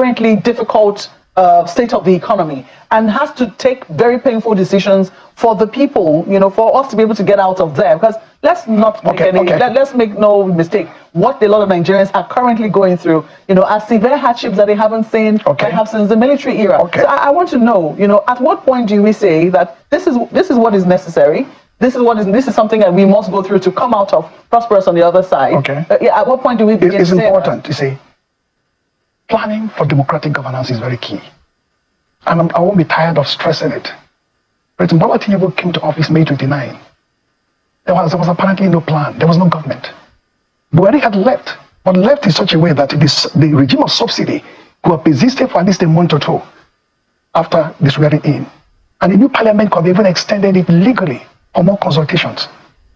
currently difficult state of the economy and has to take very painful decisions for the people, for us to be able to get out of there. Because let's not make let's make no mistake. What a lot of Nigerians are currently going through, are severe hardships that they haven't seen perhaps since the military era. So I want to know, at what point do we say that this is what is necessary? This is something that we must go through to come out of prosperous on the other side. At what point do we begin? It's important, you see. Planning for democratic governance is very key. And I won't be tired of stressing it. President Bola Tinubu came to office May 29. There was apparently no plan. There was no government. Buhari had left, but left in such a way that the regime of subsidy could have persisted for at least a month or two after the swearing in. And the new parliament could have even extended it legally for more consultations.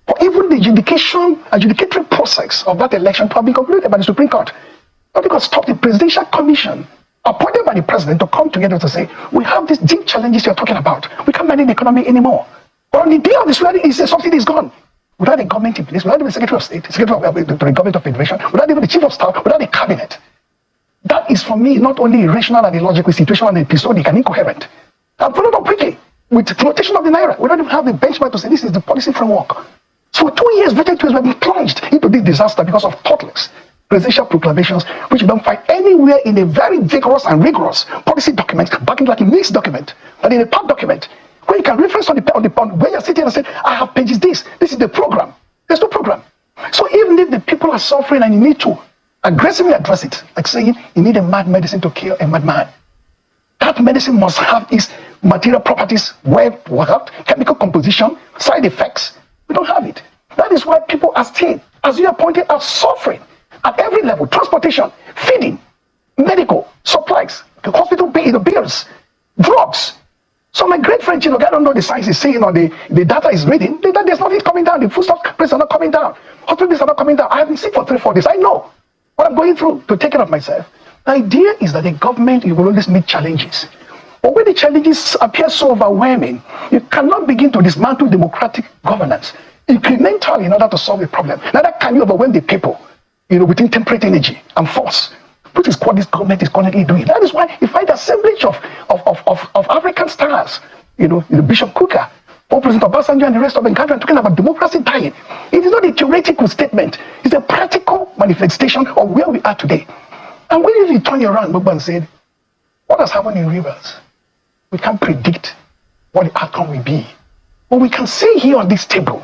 But even the adjudicatory process of that election could have been concluded by the Supreme Court. But because stop the presidential commission appointed by the president to come together to say, we have these deep challenges you're talking about. We can't manage the economy anymore. But on the day of the swearing, the subsidy is gone. Without a government in place, without the Secretary of State, Secretary of the Government of Federation, without even the Chief of Staff, without the cabinet. That is for me not only irrational and illogical, situational and episodic and incoherent. And followed up quickly with the flotation of the naira. We don't even have the benchmark to say this is the policy framework. So for 2 years, veteran we have been plunged into this disaster because of thoughtless presidential proclamations, which you don't find anywhere in a very vigorous and rigorous policy document, backing like a mixed document, but in a part document, where you can reference on where you're sitting and say, I have pages this is the program. There's no program. So even if the people are suffering and you need to aggressively address it, like saying you need a mad medicine to kill a madman, that medicine must have its material properties well worked, chemical composition, side effects. We don't have it. That is why people are still, as you have pointed out, suffering at every level: transportation, feeding, medical supplies, the hospital bills, drugs. So my great friend, I don't know the science is saying or the data is reading, there's nothing coming down. The food stuff prices are not coming down. Hospital bills are not coming down. I have been sick for 3-4 days. I know what I'm going through to take care of myself. The idea is that the government, you will always meet challenges. But when the challenges appear so overwhelming, you cannot begin to dismantle democratic governance incrementally in order to solve the problem. Neither can you overwhelm the people, with intemperate energy and force, which is what this government is currently doing. That is why you find assemblage of African stars, Bishop Kuka, President Obasanjo and the rest of the country talking about democracy dying. It is not a theoretical statement. It's a practical manifestation of where we are today. And when you turn around, Boban said, what has happened in Rivers? We can't predict what the outcome will be. But we can say here on this table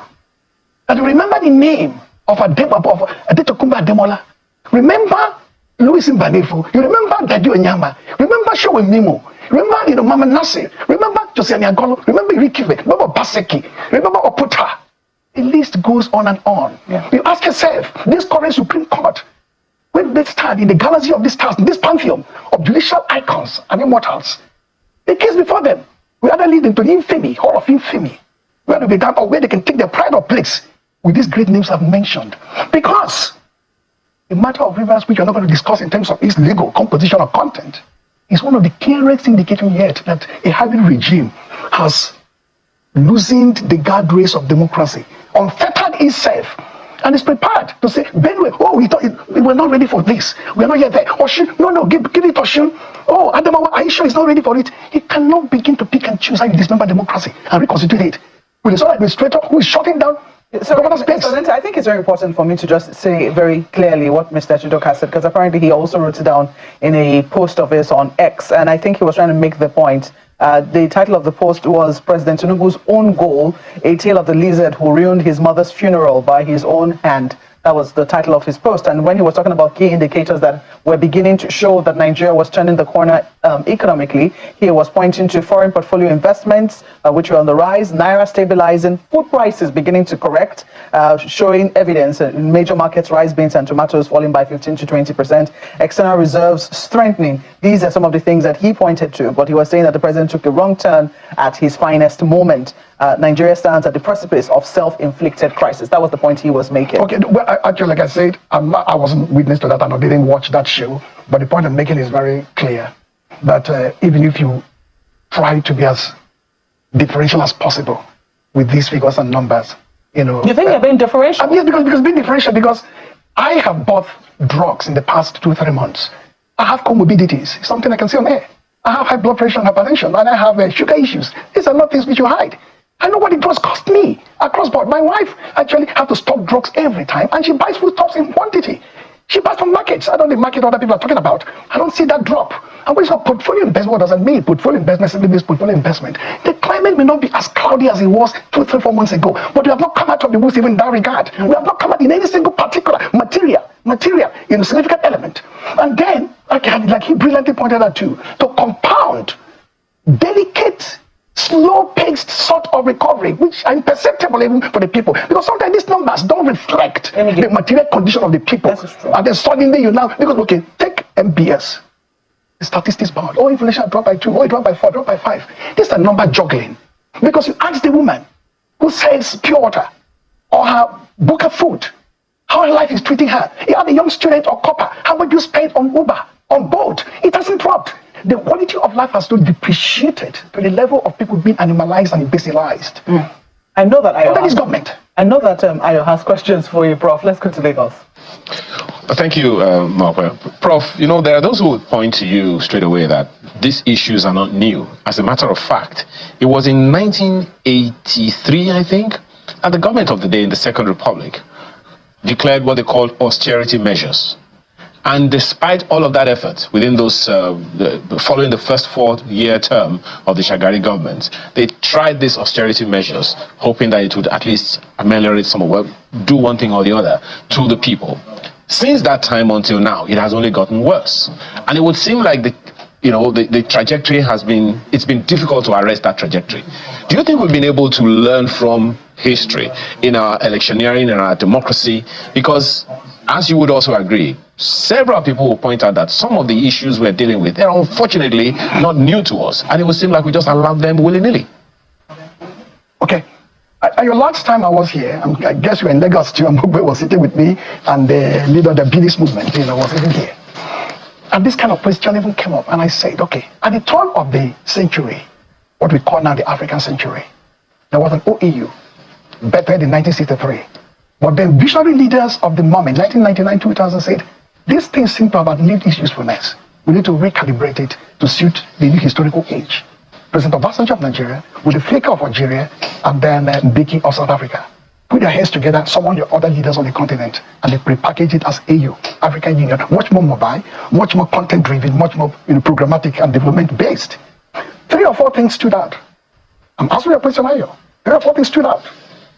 that remember the name of Adetokunbo Ademola. Remember Louis Mbanefo. You remember Dadu Onyama. Remember Showe Mimo. Remember Mama Nasir. Remember Josiane Agolo. Remember Irikibe. Remember Baseki. Remember Oputa. The list goes on and on. Yeah. You ask yourself, this current Supreme Court, when they stand in the galaxy of this stars, in this pantheon of judicial icons and immortals, the case before them will either lead into the infamy, hall of infamy, where they began or where they can take their pride of place with these great names I've mentioned. Because the matter of Rivers, which we're not going to discuss in terms of its legal composition or content, is one of the clearest indicators yet that a hybrid regime has loosened the guardrails of democracy, unfettered itself, and is prepared to say, Benue, we were not ready for this. We are not yet there. Oshun, no, give it Oshun. Oh, Adamawa, Aisha is not ready for it. He cannot begin to pick and choose how you dismember democracy and reconstitute it with a sole administrator who is shutting down. So I think it's very important for me to just say very clearly what Mr. Chidok has said, because apparently he also wrote it down in a post of his on X, and I think he was trying to make the point. The title of the post was President Tinubu's Own Goal, a tale of the lizard who ruined his mother's funeral by his own hand. That was the title of his post. And when he was talking about key indicators that were beginning to show that Nigeria was turning the corner economically, he was pointing to foreign portfolio investments, which were on the rise, Naira stabilizing, food prices beginning to correct, showing evidence in major markets, rice, beans, and tomatoes falling by 15 to 20%, external reserves strengthening. These are some of the things that he pointed to, but he was saying that the president took a wrong turn at his finest moment. Nigeria stands at the precipice of self-inflicted crisis. That was the point he was making. Okay, well, actually, like I said, I wasn't witness to that and I didn't watch that show. But the point I'm making is very clear. That even if you try to be as differential as possible with these figures and numbers, You think you're being differential? Yes, because being differential, because I have bought drugs in the past 2-3 months I have comorbidities, something I can say on air. I have high blood pressure and hypertension, and I have sugar issues. These are not things which you hide. I know what it was cost me across board. My wife actually had to stop drugs every time, and she buys foodstuffs in quantity. She buys from markets. I don't know the market other people are talking about. I don't see that drop. And when it's not portfolio investment, what does that mean? Portfolio investment simply means portfolio investment. The climate may not be as cloudy as it was 2, 3, 4 months ago, but we have not come out of the woods even in that regard. We have not come out in any single particular material, in a significant element. And then, like he brilliantly pointed out too, to compound delicate, slow-paced sort of recovery, which are imperceptible even for the people. Because sometimes these numbers don't reflect the material condition of the people. And then suddenly because, okay, take MBS. The statistics bound. Oh, inflation dropped by 2. Oh, it dropped by 4, dropped by 5. This is a number juggling. Because you ask the woman who sells pure water or her booker food, how her life is treating her. You have a young student or copper, how much you spend on Uber, on boat. It hasn't dropped. The quality of life has not depreciated to the level of people being animalized and imbecilized. I know that government. I know that Ayo has questions for you, Prof. Let's go to Lagos. Thank you, Mark. Prof, there are those who would point to you straight away that these issues are not new. As a matter of fact, it was in 1983, I think, that the government of the day in the Second Republic declared what they called austerity measures. And despite all of that effort within those, following the first 4-year term of the Shagari government, they tried these austerity measures, hoping that it would at least ameliorate some of what, do one thing or the other to the people. Since that time until now, it has only gotten worse. And it would seem like the trajectory it's been difficult to arrest that trajectory. Do you think we've been able to learn from history in our electioneering and our democracy? Because, as you would also agree, several people will point out that some of the issues we're dealing with, they're unfortunately not new to us. And it would seem like we just allowed them willy-nilly. Okay. Your last time I was here, I guess you were in Lagos too, and Mugbe was sitting with me, and the leader of the BDS movement, was even here. And this kind of question even came up, and I said, okay, at the turn of the century, what we call now the African century, there was an OEU, bettered in 1963. But then visionary leaders of the moment, 1999-2000, said, these things seem to have outlived its usefulness. We need to recalibrate it to suit the new historical age. President Obasanjo of Nigeria, with the flicker of Algeria, and then Mbeki of South Africa, put their heads together, summoned the other leaders on the continent, and they prepackaged it as AU, African Union, much more mobile, much more content-driven, much more programmatic and development-based. 3 or 4 things stood out. I'm asking you a question, Ayo. 3 or 4 things stood out.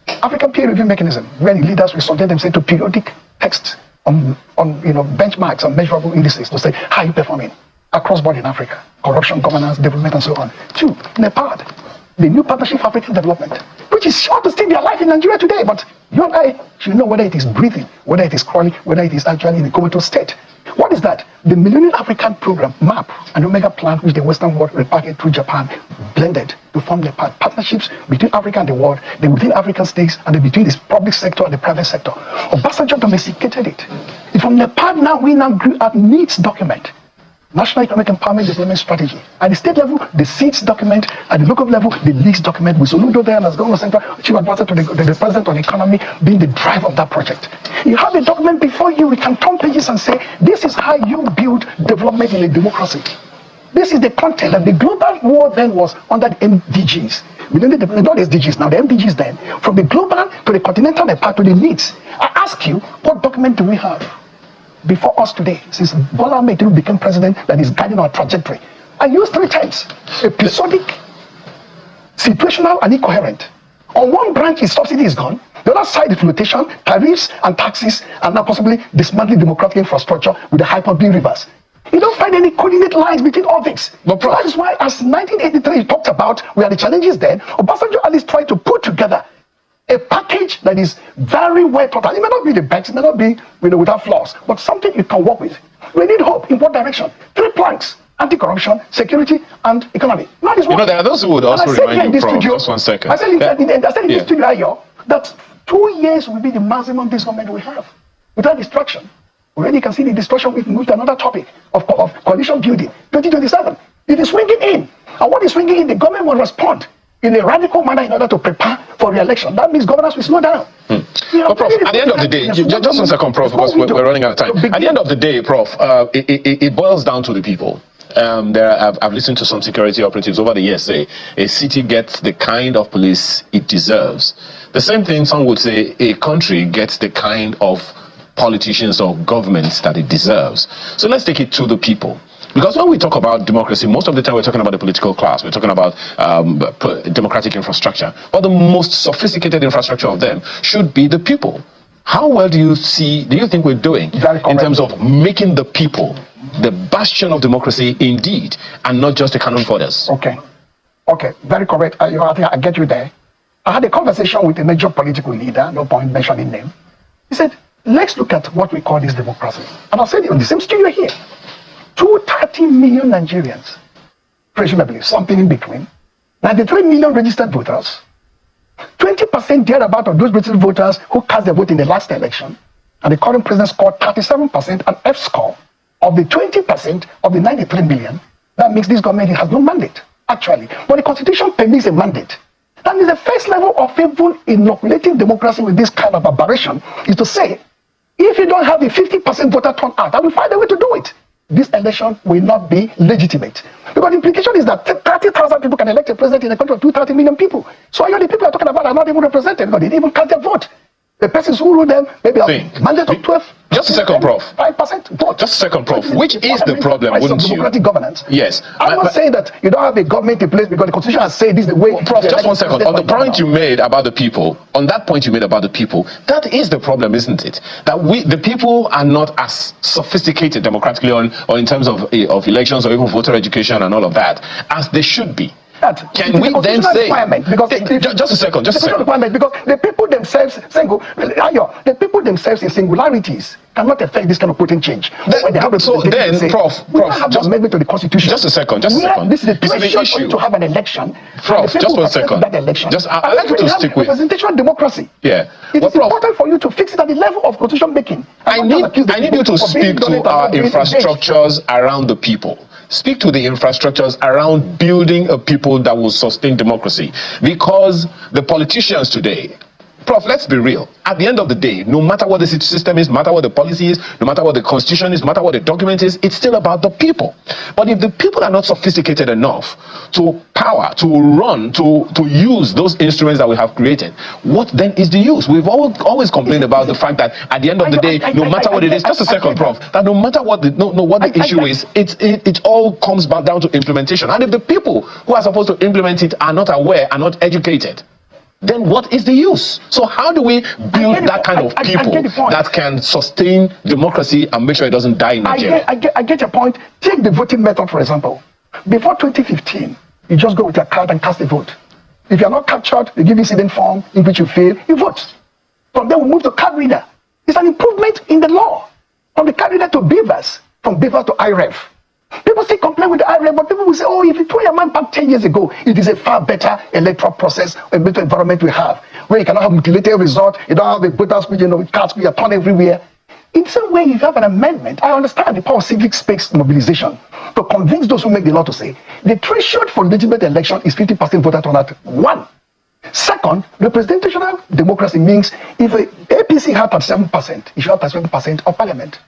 African peer review mechanism, where the leaders will subject themselves to periodic texts on benchmarks and measurable indices to say how you performing across board in Africa, corruption, governance, development, and so on. 2, NEPAD, the new Partnership for African Development, which is sure to still be alive in Nigeria today, but you and I should know whether it is breathing, whether it is crawling, whether it is actually in a comatose state. What is that? The Millennium African Program, MAP, an Omega plan which the Western world repackaged through Japan, blended to form the partnerships between Africa and the world, then within African states, and then between the public sector and the private sector. Obasanjo domesticated it. From Nepal now, we now grew up NEEDS document, National Economic Empowerment Development Strategy. At the state level, the SEEDS document. At the local level, the LEADS document, with Soludo there as Governor Central Chief Advisor to the President on Economy being the drive of that project. You have a document before you, we can turn pages and say, this is how you build development in a democracy. This is the content, and the global war then was under the MDGs. We don't know the SDGs now, the MDGs then. From the global to the continental part to the NEEDS. I ask you, what document do we have before us today, since Bola Tinubu became president, that is guiding our trajectory? I use 3 terms: episodic, situational, and incoherent. On one branch, his subsidy is gone. The other side is flotation, tariffs, and taxes, and now possibly dismantling democratic infrastructure with the hyper-blue rivers. You don't find any coordinate lines between all things. But that is why, as 1983 talked about, we had the challenges then, Obasanjo at least tried to put together a package that is very well thought out. It may not be the best, it may not be without flaws, but something you can work with. We need hope. In what direction? 3 planks: anti-corruption, security, and economy. Now this one. There are those who would also remind you, Prof, just 1 second. I said in this studio that 2 years will be the maximum this government will have without distraction. Already you can see the destruction. We've moved to another topic of coalition building. 2027. It is swinging in. And what is swinging in, the government will respond in a radical manner in order to prepare for for re-election, that means governance will slow down. But Prof, at the end of the day, just 1 second, Prof, because we're running out of time. At the end of the day, Prof, it boils down to the people. I've listened to some security operatives over the years say a city gets the kind of police it deserves. The same thing some would say a country gets the kind of politicians or governments that it deserves. So let's take it to the people. Because when we talk about democracy, most of the time we're talking about the political class. We're talking about democratic infrastructure. But the most sophisticated infrastructure of them should be the people. How well do you think we're doing in terms of making the people the bastion of democracy indeed, and not just a cannon fodder? Okay, very correct. I think I get you there. I had a conversation with a major political leader, no point mentioning name. He said, let's look at what we call this democracy. And I'll say it in the same studio here. 230 million Nigerians, presumably something in between, 93 million registered voters, 20% thereabout of those registered voters who cast their vote in the last election, and the current president scored 37%, an F score of the 20% of the 93 million. That makes this government has no mandate, actually. But the Constitution permits a mandate. That means the first level of even inoculating democracy with this kind of aberration is to say, if you don't have the 50% voter turnout, I will find a way to do it. This election will not be legitimate. Because the implication is that 30,000 people can elect a president in a country of 230 million people. So all the people are talking about are not even represented because they didn't even cast their vote. The persons who rule them, maybe a mandate of 12. Just a second, Prof. 5% vote. Just a second, Prof. Which is the problem, wouldn't you? Democratic governance. Yes. I'm not saying that you don't have a government in place because the Constitution has said this is the way. Prof, just 1 second. On the point you made about the people, that is the problem, isn't it? That the people are not as sophisticated democratically or in terms of elections or even voter education and all of that as they should be. Can we then say just a second because the people themselves the people themselves in singularities cannot affect this kind of potent change. Prof, just amendment to the Constitution. Just a second. This is the issue to have an election. Prof, just 1 second. That election. I'd like you to stick with representation democracy. Yeah. It is important for you to fix it at the level of constitution making. I need you to speak to our infrastructures around the people. Speak to the infrastructures around building a people that will sustain democracy. Because the politicians today, Prof, let's be real. At the end of the day, no matter what the system is, no matter what the policy is, no matter what the constitution is, no matter what the document is, it's still about the people. But if the people are not sophisticated enough to power, to run, to use those instruments that we have created, what then is the use? We've always complained about the fact that at the end of the day, no matter what it is, just a second, Prof, that no matter what the issue is, it all comes back down to implementation. And if the people who are supposed to implement it are not aware, are not educated, then what is the use? So how do we build that kind of people that can sustain democracy and make sure it doesn't die in Nigeria? I get your point. Take the voting method, for example. Before 2015, you just go with your card and cast a vote. If you're not captured, they give you incident form in which you fail, you vote. From there, we move to card reader. It's an improvement in the law. From the card reader to beavers, from beavers to IREV. People still complain with the IREV, but people will say, oh, if you throw your man back 10 years ago, it is a far better electoral process, a better environment we have, where you cannot have mutilated result, you don't have the voters, with cards, you are torn everywhere. In some way, if you have an amendment, I understand the power of civic space mobilization to convince those who make the law to say the threshold for legitimate election is 50% voter turnout. One. Second, representational democracy means if a APC had 37%, it should have 37% of parliament.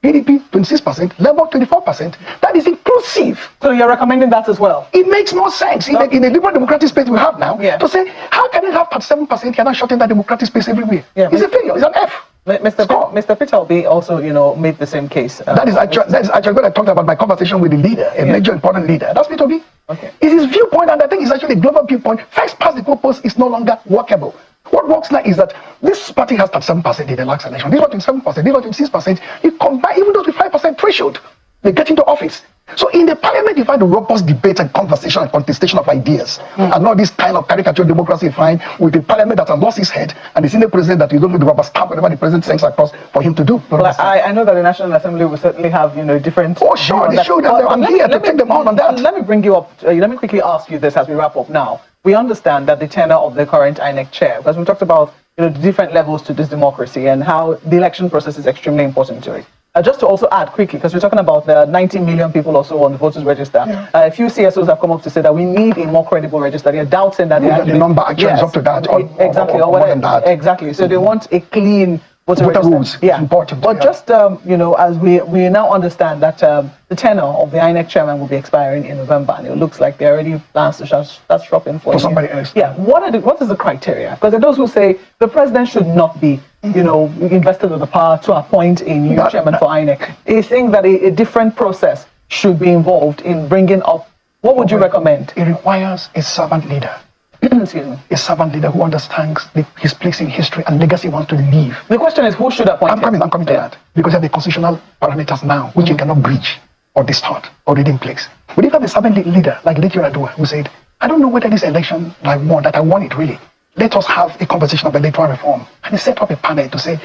PDP 26%, Labour 24%. That is inclusive. So you're recommending that as well? It makes more sense in a liberal democratic space we have now to say, how can you have 37% cannot shut in that democratic space everywhere? Yeah, it's a failure. It's an F. Mr. Peter Obi also, made the same case. That is actually when I talked about my conversation with the leader, a major important leader. That's Peter Obi. Okay. It is his viewpoint, and I think it's actually a global viewpoint. First past the purpose is no longer workable. What works now is that this party has 37% in the last election. This was 27%, this was 26%. You combine even those with 5% threshold, they get into office. So in the parliament, you find the robust debate and conversation and contestation of ideas. And not this kind of caricature democracy you find with the parliament that has lost its head and the senior president that you don't know the rubber stamp whatever the president sends across for him to do. Well, I know that the National Assembly will certainly have, different... Oh, sure, they should. I'm here to take them on that. Let me bring you up. Let me quickly ask you this as we wrap up now. We understand that the tenure of the current INEC chair, because we talked about the different levels to this democracy and how the election process is extremely important to it. just to also add quickly, because we're talking about the 90 million people or so on the voters register, a few CSOs have come up to say that we need a more credible register. They're doubting that the number actually is up to that, exactly, or more than that. Exactly. So they want a clean voter register. Rules. Yeah, important. But just as we now understand that the tenure of the INEC chairman will be expiring in November, and it looks like they already plans to start shopping for somebody else. Yeah. What is the criteria? Because there are those who say the president should not be invested with the power to appoint a new chairman for INEC. They think that a different process should be involved in bringing up. What would you recommend? It requires a servant leader. Excuse me. A servant leader who understands his place in history and legacy he wants to leave. The question is, who should appoint him? I'm coming to that. Because you have the constitutional parameters now, which you cannot breach or distort already in place. But if you have a servant leader like Late Yuradua, who said, I don't know whether this election I won it really. Let us have a conversation about electoral reform. And he set up a panel to say,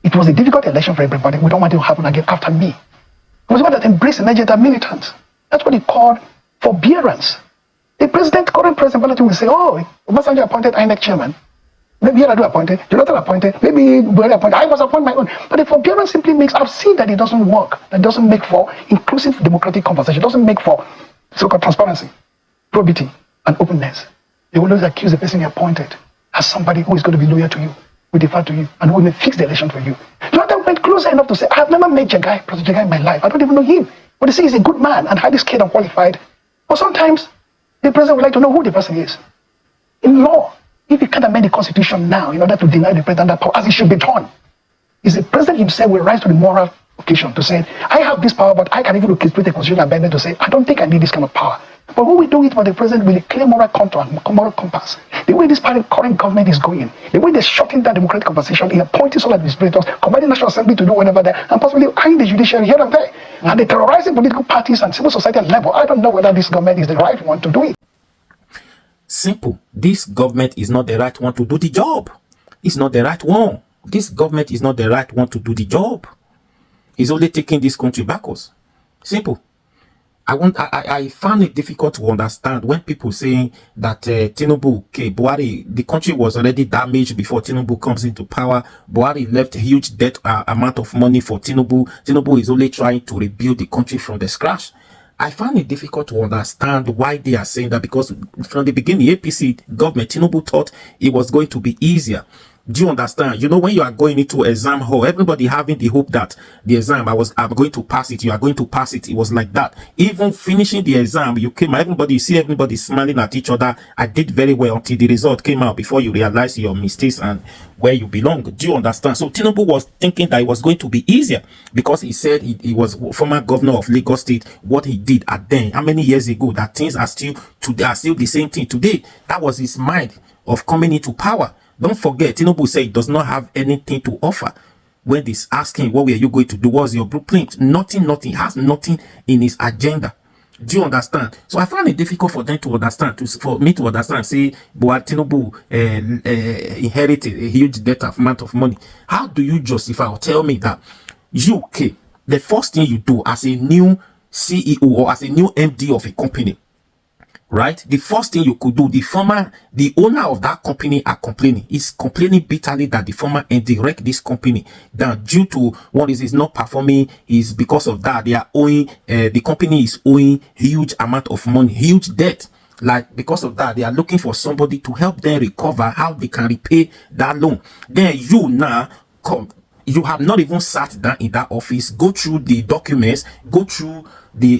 it was a difficult election for everybody. We don't want it to happen again after me. It was one that embraced the Nigerian militants. That's what he called forbearance. The current president, Bola Tinubu will say, oh, Obasanjo appointed INEC chairman. Maybe Yar'Adua appointed, Jonathan appointed, maybe Buhari appointed, I was appointed my own. But the forbearance simply makes, I've seen that it doesn't work. That doesn't make for inclusive democratic conversation. It doesn't make for so-called transparency, probity, and openness. They will always accuse the person you appointed as somebody who is going to be loyal to you, who defer to you, and who will fix the election for you. Jonathan went closer enough to say, I have never met President Jagai in my life. I don't even know him. But they say he's a good man and highly skilled and qualified. But sometimes the president would like to know who the person is. In law, if you can't amend the constitution now in order to deny the president that power, as it should be done, is the president himself will rise to the moral occasion to say, I have this power, but I can even orchestrate a constitutional amendment to say, I don't think I need this kind of power. But when we do it for the president with a clear moral contour and moral compass, the way this current government is going, the way they're shutting down democratic conversation, in appointing some administrators, commanding National Assembly to do whatever there, and possibly eyeing the judiciary here and there, and they're terrorizing political parties and civil society at level. I don't know whether this government is the right one to do it. Simple. This government is not the right one to do the job. It's not the right one. This government is not the right one to do the job. It's only taking this country backwards. Simple. I found it difficult to understand when people saying that Tinubu, Buhari, the country was already damaged before Tinubu comes into power. Buhari left a huge debt amount of money for Tinubu. Tinubu is only trying to rebuild the country from the scratch. I find it difficult to understand why they are saying that, because from the beginning, APC government, Tinubu thought it was going to be easier. Do you understand? You know, when you are going into exam hall, everybody having the hope that the exam, I'm going to pass it, you are going to pass it. It was like that. Even finishing the exam, you see everybody smiling at each other. I did very well until the result came out, before you realize your mistakes and where you belong. Do you understand? So Tinubu was thinking that it was going to be easier, because he said he was former governor of Lagos State. What he did at then, how many years ago, that things are still the same thing today. That was his mind of coming into power. Don't forget, Tinubu said he does not have anything to offer. When they ask him, what were you going to do? What's your blueprint? Nothing. He has nothing in his agenda. Do you understand? So I find it difficult for them to understand, for me to understand, say, Tinubu inherited a huge debt amount of money. How do you justify or tell me that UK, the first thing you do as a new CEO or as a new MD of a company, right? The first thing you could do, the owner of that company is complaining bitterly that the former MD wrecked this company down due to what is not performing. Is because of that they are owing, the company is owing huge amount of money, huge debt. Like, because of that, they are looking for somebody to help them recover, how they can repay that loan. Then you now come. You have not even sat down in that office, go through the documents, go through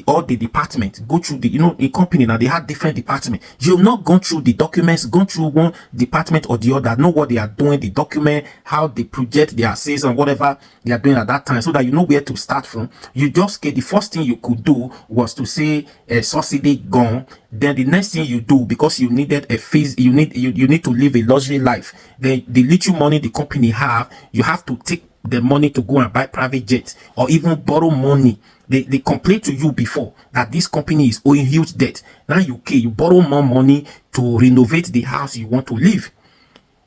all the departments, go through a company now, they have different departments. You've not gone through the documents, gone through one department or the other, know what they are doing, the document, how they project their sales and whatever they are doing at that time, so that you know where to start from. You just get, the first thing you could do was to say subsidy gone. Then the next thing you do, because you needed a fees, you need to live a luxury life. Then the little money the company have, you have to take the money to go and buy private jets or even borrow money. They complained to you before that this company is owing huge debt. Now you borrow more money to renovate the house you want to live.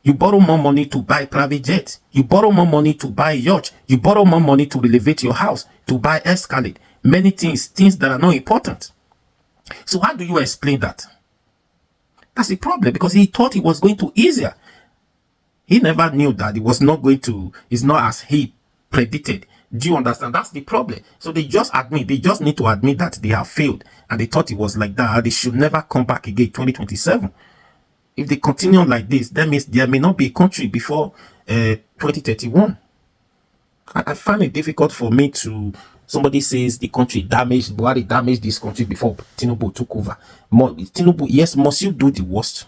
You borrow more money to buy private jets. You borrow more money to buy a yacht. You borrow more money to renovate your house, to buy Escalade. Many things that are not important. So how do you explain that? That's the problem, because he thought it was going to easier. He never knew that it was not going to, it's not as he predicted. Do you understand? That's the problem. So they just need to admit that they have failed, and they thought it was like that. They should never come back again 2027. If they continue on like this, that means there may not be a country before 2031. I find it difficult for me to, somebody says the country damaged, Buhari damaged this country before Tinubu took over. Tinubu, yes, must you do the worst?